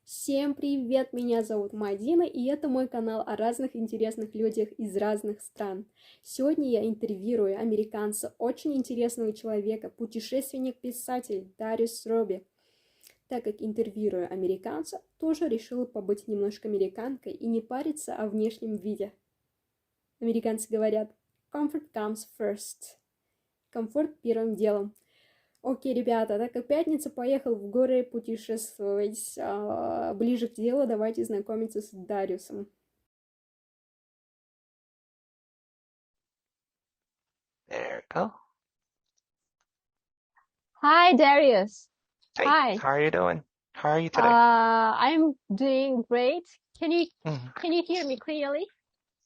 Всем привет, меня зовут Мадина, и это мой канал о разных интересных людях из разных стран. Сегодня я интервьюирую американца, очень интересного человека, путешественник-писатель Дариус. Так как интервьюирую американца, тоже решила побыть немножко американкой и не париться о внешнем виде. Американцы говорят «comfort comes first». Комфорт первым делом. Окей, ребята, так как пятница, поехал в горы путешествовать. Ближе к делу, давайте знакомиться с Дариусом. There you go. Hi, Darius. Hey, Hi. how are you doing? How are you today? I'm doing great. Can you Mhm. can you hear me clearly?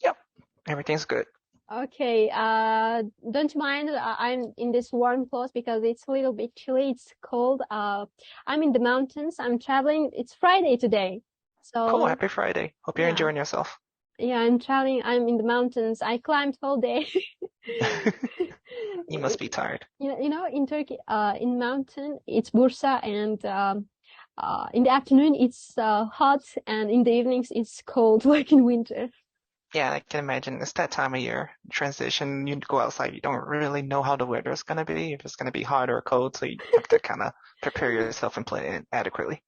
Yep, everything's good. Okay. Don't mind. I'm in this warm clothes because it's a little bit chilly. It's cold. I'm in the mountains. I'm traveling. It's Friday today, Cool, so happy Friday. Hope you're yeah, enjoying yourself. yeah. I'm traveling. I'm in the mountains. I climbed all day. You must be tired. In Turkey, in mountain, it's Bursa, and in the afternoon it's hot, and in the evenings it's cold, like in winter. Yeah, I can imagine. It's that time of year, transition. You go outside, you don't really know how the weather is going to be, if it's going to be hot or cold, so you have to kind of prepare yourself and plan it adequately.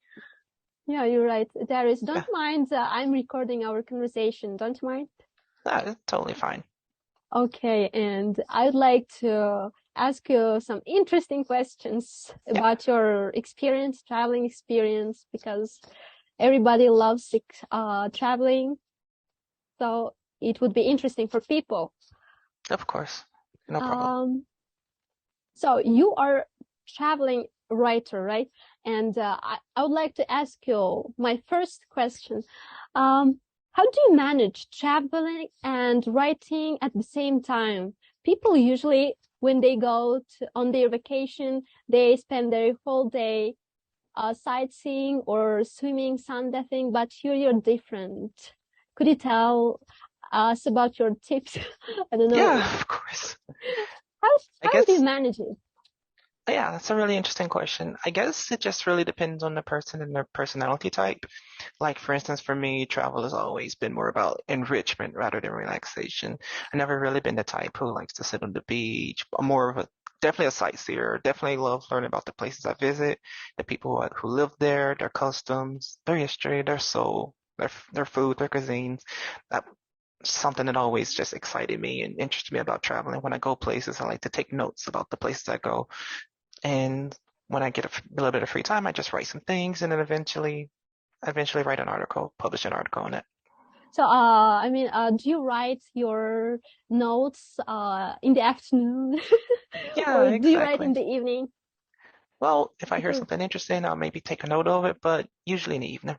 Yeah, you're right. Darius, Yeah, don't mind. I'm recording our conversation. Don't mind. that's totally fine. Okay, and I'd like to ask you some interesting questions Yeah, about your experience, traveling experience, because everybody loves traveling. So it would be interesting for people. of course. No problem. So you are traveling writer, right? And I would like to ask you my first question. How do you manage traveling and writing at the same time? People usually, when they go on their vacation, they spend their whole day sightseeing or swimming, sunbathing, but you're different. Could you tell us about your tips? I don't know. Yeah, of course. How I how do you guess manage it? Yeah, that's a really interesting question. I guess it just really depends on the person and their personality type. Like, for instance, for me, travel has always been more about enrichment rather than relaxation. I've never really been the type who likes to sit on the beach. I'm more of definitely a sightseer. Definitely love learning about the places I visit, the people who live there, their customs, their history, their soul, their food, their cuisines. That's something that always just excited me and interested me about traveling. When I go places, I like to take notes about the places I go. And when I get a little bit of free time, I just write some things and then eventually write an article, publish an article on it. So, do you write your notes in the afternoon, Yeah, or do you write in exactly. the evening? Well, if I hear Because something interesting, I'll maybe take a note of it, but usually in the evening.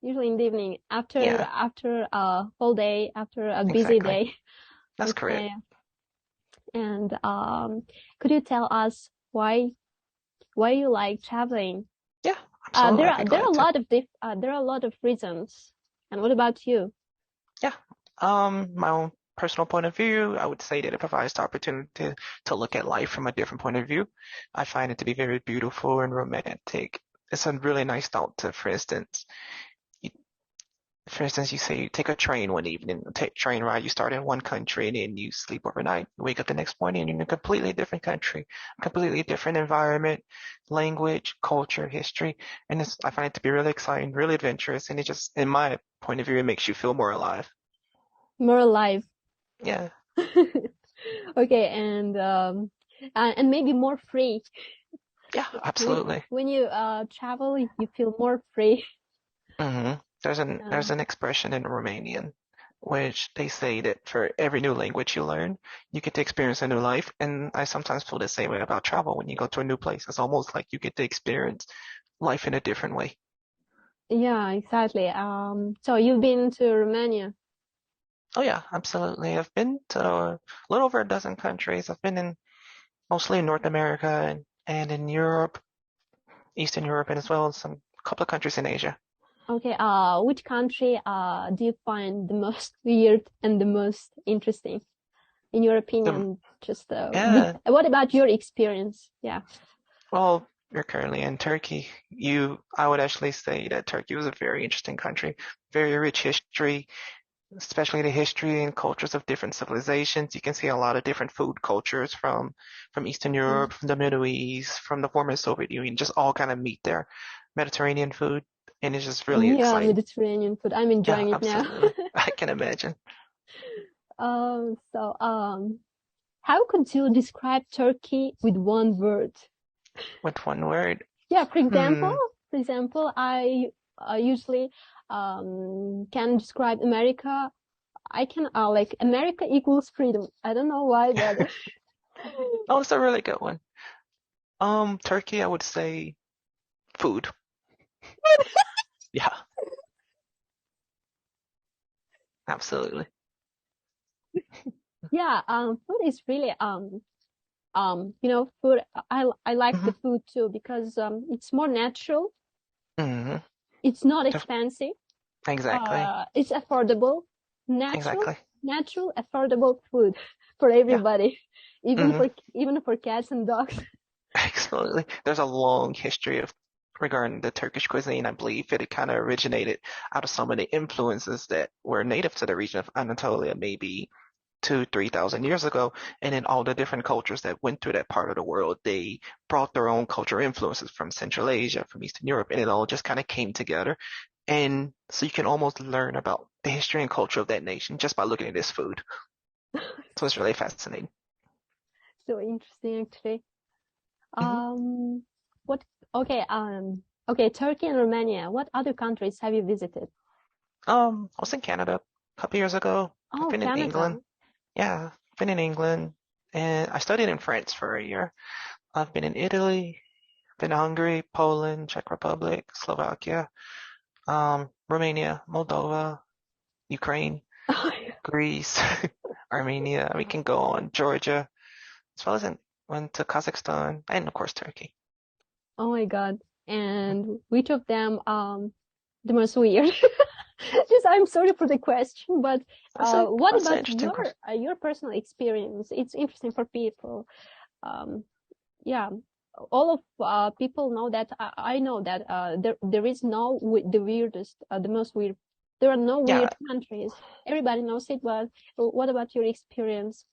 usually in the evening, Yeah, after a whole day, after a busy exactly. day. That's correct. Okay. And could you tell us why you like traveling? Yeah, absolutely. I'd be There are glad a to. lot of there are a lot of reasons. And what about you? Yeah. My own personal point of view, I would say that it provides the opportunity to look at life from a different point of view. I find it to be very beautiful and romantic. It's a really nice thought to, you for instance, you say you take a train one evening, take train ride, you start in one country and then you sleep overnight. You wake up the next morning and you're in a completely different country, completely different environment, language, culture, history. And I find it to be really exciting, really adventurous, and it just, in my point of view, it makes you feel more alive. More alive. Yeah, Okay, and maybe more free. yeah, When absolutely. when you travel, you feel more free. hmm there's Um, an expression in Romanian which they say that for every new language you learn, you get to experience a new life. And I sometimes feel the same way about travel. When you go to a new place, it's almost like you get to experience life in a different way. yeah, exactly. So you've been to Romania. Oh yeah, absolutely. I've been to a little over a dozen countries. I've been in mostly in North America and in Europe, Eastern Europe, and as well as some couple of countries in Asia. Okay, which country do you find the most weird and the most interesting, in your The, opinion? Just yeah, what about your experience? Yeah. well, you're currently in Turkey. I would actually say that Turkey was a very interesting country, very rich history, especially the history and cultures of different civilizations. You can see a lot of different food cultures from Eastern Mm. Europe, from the Middle East, from the former Soviet Union, just all kind of meet there. Mediterranean food, and it's just really Yeah, exciting. Mediterranean food. I'm Yeah, enjoying it now. absolutely. I can imagine. So, how could you describe Turkey with one word? With one word. Yeah, for example, Hmm. I usually can describe America. I can like America equals freedom. I don't know why, but Oh, it's a really good one. Turkey, I would say food. Yeah, absolutely. yeah, food is really food. I like the Hmm. food too because it's more natural. Hmm. It's not Just expensive. exactly. It's affordable, natural, Exactly. affordable food for Yeah. everybody, Hmm. even for cats and dogs. Absolutely. There's a long history of regarding the Turkish cuisine. I believe it kind of originated out of some of the influences that were native to the region of Anatolia, maybe 3,000 years ago, and then all the different cultures that went through that part of the world, they brought their own cultural influences from Central Asia, from Eastern Europe, and it all just kind of came together. And so you can almost learn about the history and culture of that nation just by looking at this food. So it's really fascinating. So interesting, actually. Hmm. Um, what? Okay. Okay. Turkey and Romania. What other countries have you visited? I was in Canada a couple years ago. I've Oh, been in England. Canada. Yeah, I've been in England, and I studied in France for a year. I've been in Italy, been to Hungary, Poland, Czech Republic, Slovakia, Romania, Moldova, Ukraine, Greece, Armenia. We can go on, Georgia, as well as went to Kazakhstan, and of course Turkey. Oh my God. And which of them the most weird? Just I'm sorry for the question, but what That's an about interesting question. your personal experience? It's interesting for people. Um, yeah, all of people know that I know that there is no the weirdest, the most weird. There are no Yeah, weird countries. Everybody knows it, but what about your experience?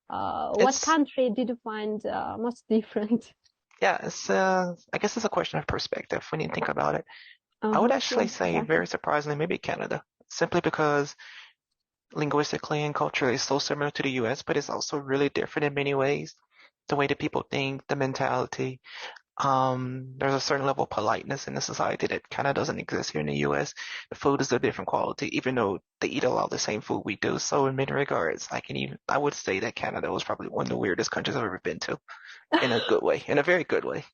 What it's country did you find most different? yeah, I guess it's a question of perspective when you think about it. I would Uh-huh. Yeah, actually say exactly. very surprisingly, maybe Canada, simply because linguistically and culturally it's so similar to the US, but it's also really different in many ways. The way that people think, the mentality. There's a certain level of politeness in the society that kind of doesn't exist here in the US. The food is a different quality, even though they eat a lot of the same food we do. So in many regards, I would say that Canada was probably one of the weirdest countries I've ever been to, in a good way, in a very good way.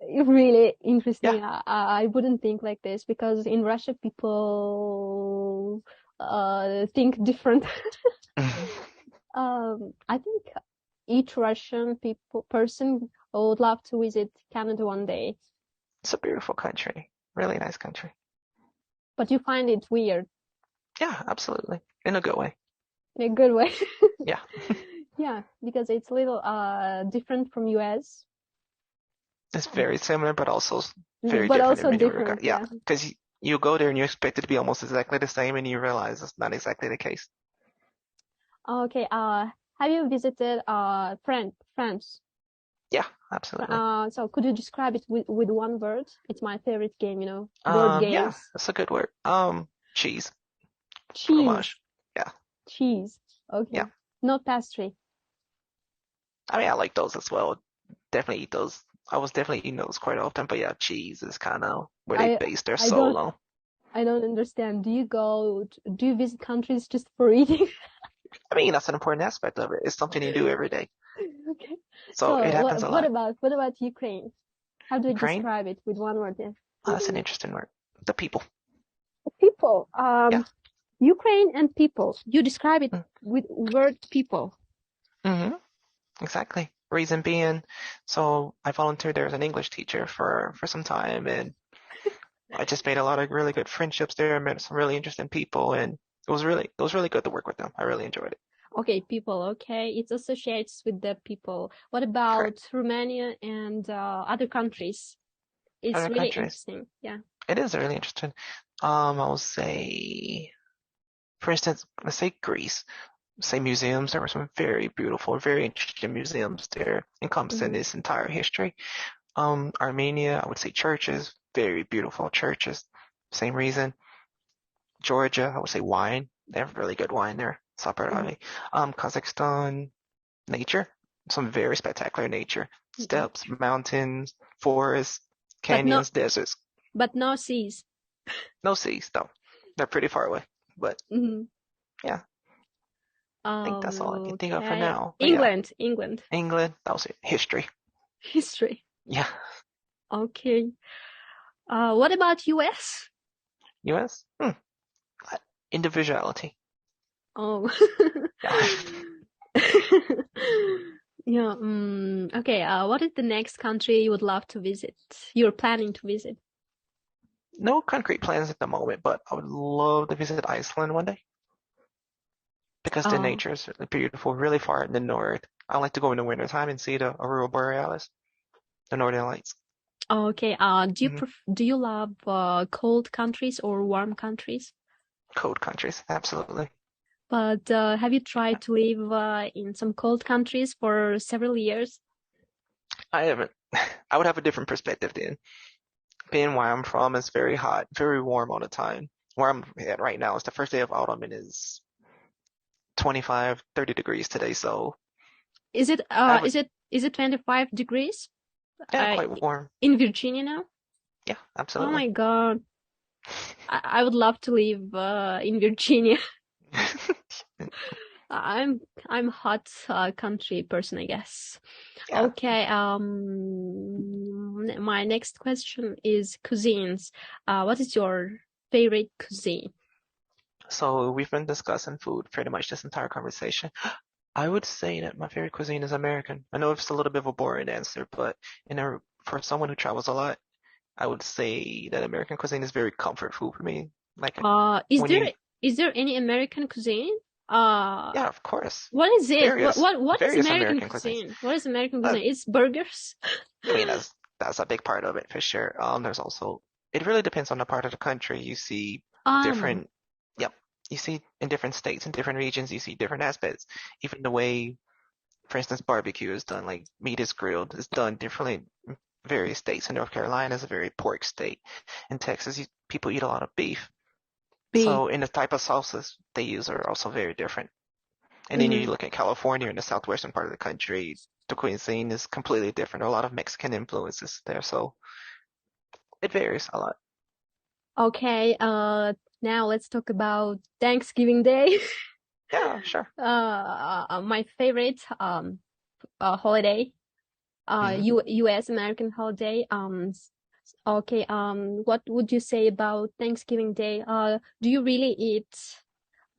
Really Yeah. interesting. I wouldn't think like this because in Russia people think different. I think each Russian person would love to visit Canada one day, It's a beautiful country, really nice country. but you find it weird Yeah, absolutely, in a good way. in a good way. Yeah. Yeah, because it's a little different from US, It's very similar, but also very but different in also many different. regards. Yeah, Yeah. because you go there and you expect it to be almost exactly the same, and you realize it's not exactly the case. Okay. Have you visited France? Yeah, absolutely. So could you describe it with one word? It's my favorite game, word Yeah, games. that's a good word. Cheese, Cheese, fromage. Yeah, cheese. yeah. Okay. No pastry. I mean, I like those as well. Definitely eat those. I was definitely eating those quite often, but yeah, cheese is kind of where they I base their I soul don't on. I don't understand. Do you visit countries just for eating? I mean, that's an important aspect of it. It's something you do every day, Okay. so it So happens a lot. what about Ukraine? How do you Ukraine, describe it with one word? Yeah. that's an interesting word. The people. People. Yeah. Ukraine and people. You describe it with word people. Mm-hmm. Exactly. Reason being, so I volunteered there as an English teacher for some time, and I just made a lot of really good friendships there. Met some really interesting people, and it was really good to work with them. I really enjoyed it. Okay, people. Okay, it associates with the people. What about Romania and other countries? It's Other really countries. interesting. Yeah. It is really interesting. I will say, for instance, let's say Greece. Say museums. There were some very beautiful, very interesting museums there encompassing Mhm. this entire history. Armenia, I would say churches, very beautiful churches. Same reason. Georgia, I would say wine. They have really good wine there. Mhm. Saparali. Kazakhstan, nature. Some very spectacular nature. Mhm. Steppes, mountains, forests, But no, canyons, deserts. but no seas. No seas though. They're pretty far away. But Mhm. yeah, I think that's all I can think of for Okay. now. But yeah, England. England, that was it. History. History. Yeah. Okay. What about US? US? Individuality. Oh. Yeah. Yeah. Okay. What is the next country you would love to visit? You're planning to visit? No concrete plans at the moment, but I would love to visit Iceland one day because the Oh. nature is really beautiful, really far in the north. I like to go in the wintertime and see the aurora borealis, the northern lights. Okay. Hmm. Do you love cold countries or warm countries? Cold countries, absolutely. But have you tried to live in some cold countries for several years? I haven't. I would have a different perspective then. Being where I'm from is very hot, very warm all the time. Where I'm at right now, it's the first day of autumn and it's 25, 30 degrees today, so Is it I would, is it 25 degrees yeah, uh, quite warm. in Virginia now? Yeah, Oh absolutely. my God. I would love to live in Virginia. I'm I'm hot country person, I guess. Yeah. Okay, my next question is cuisines. What is your favorite cuisine? So we've been discussing food pretty much this entire conversation. I would say that my favorite cuisine is American. I know it's a little bit of a boring answer, but for someone who travels a lot, I would say that American cuisine is very comfort food for me. Like Is when you, is there any American cuisine? Uh, yeah, of course, what is it? What is various American American cuisines. cuisine? What is American Uh, cuisine? It's burgers. I mean, that's a big part of it for sure. There's also it really depends on the part of the country. You see Um, different, yep, you see in different states and different regions, you see different aspects. Even the way, for instance, barbecue is done, like meat is grilled, is done differently in various states. In North Carolina is a very pork state. In Texas, people eat a lot of beef. beef. So, in the type of sauces they use are also very different. And then you Mm-hmm. look at California in the southwestern part of the country, the cuisine is completely different. A lot of Mexican influences there, so it varies a lot. Okay, now let's talk about Thanksgiving Day. Yeah, sure. My favorite holiday, Hmm. US American holiday. Okay, what would you say about Thanksgiving Day? Do you really eat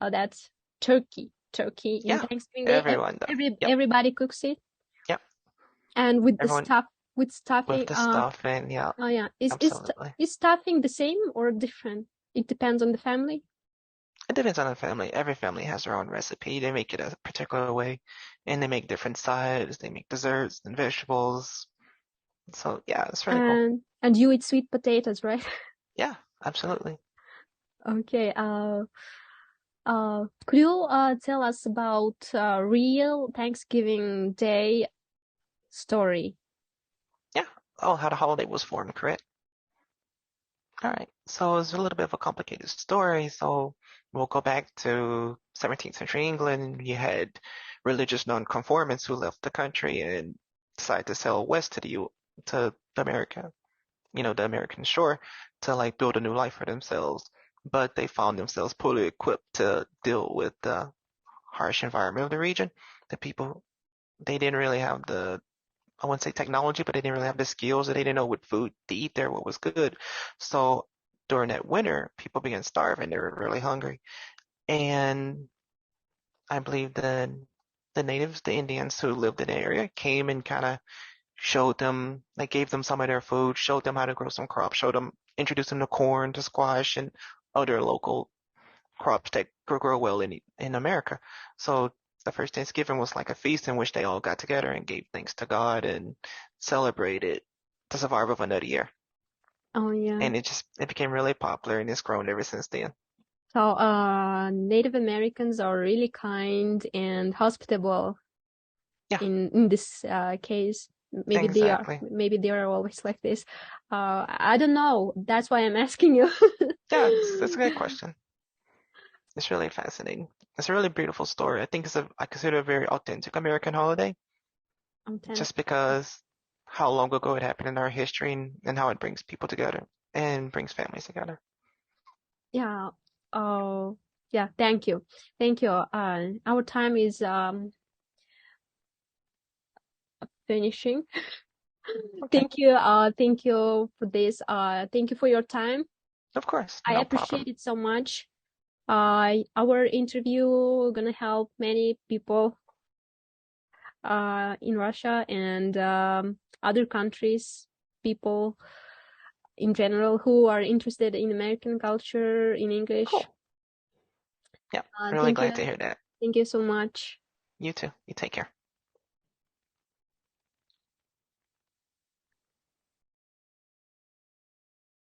that turkey in Yeah, Thanksgiving Day? everyone does. Yep, Everybody cooks it, yep. and with the Everyone stuff with with stuffing. the stuff and yeah, Oh yeah, absolutely. is stuffing the same or different? It depends on the family. It depends on the family. Every family has their own recipe. They make it a particular way, and they make different sides. They make desserts and vegetables. So yeah, it's really cool. And you eat sweet potatoes, right? Yeah, absolutely. Okay. Could you tell us about real Thanksgiving Day story? Yeah. Oh, how the holiday was formed, correct? All right. So it's a little bit of a complicated story. So we'll go back to 17th century England. You had religious nonconformists who left the country and decided to sail west to to America, the American shore, to like build a new life for themselves. But they found themselves poorly equipped to deal with the harsh environment of the region. The people, they didn't really have I wouldn't say technology, but they didn't really have the skills, or they didn't know what food to eat there, what was good. So during that winter, people began starving. They were really hungry. And I believe the natives, the Indians who lived in the area, came and kind of showed them, like gave them some of their food, showed them how to grow some crops, introduced them to corn, to squash, and other local crops that grow well in America. So The first Thanksgiving was like a feast in which they all got together and gave thanks to God and celebrated the survival of another year. Oh, yeah. And it became really popular, and it's grown ever since then. So, Native Americans are really kind and hospitable. Yeah. In this case, maybe Exactly. they are always like this. I don't know. That's why I'm asking you. Yeah, that's a good question. It's really fascinating. It's a really beautiful story. I think I consider it a very authentic American holiday, just because how long ago it happened in our history and how it brings people together and brings families together. Yeah. Oh, yeah. Thank you. Thank you. Our time is finishing. Okay. Thank you. Thank you for this. Thank you for your time. Of course, I no appreciate problem. it so much. Our interview gonna help many people in Russia and other countries, people in general who are interested in American culture, in English. Cool. Yeah, really Thank glad you. to hear that. Thank you so much. You too. You take care.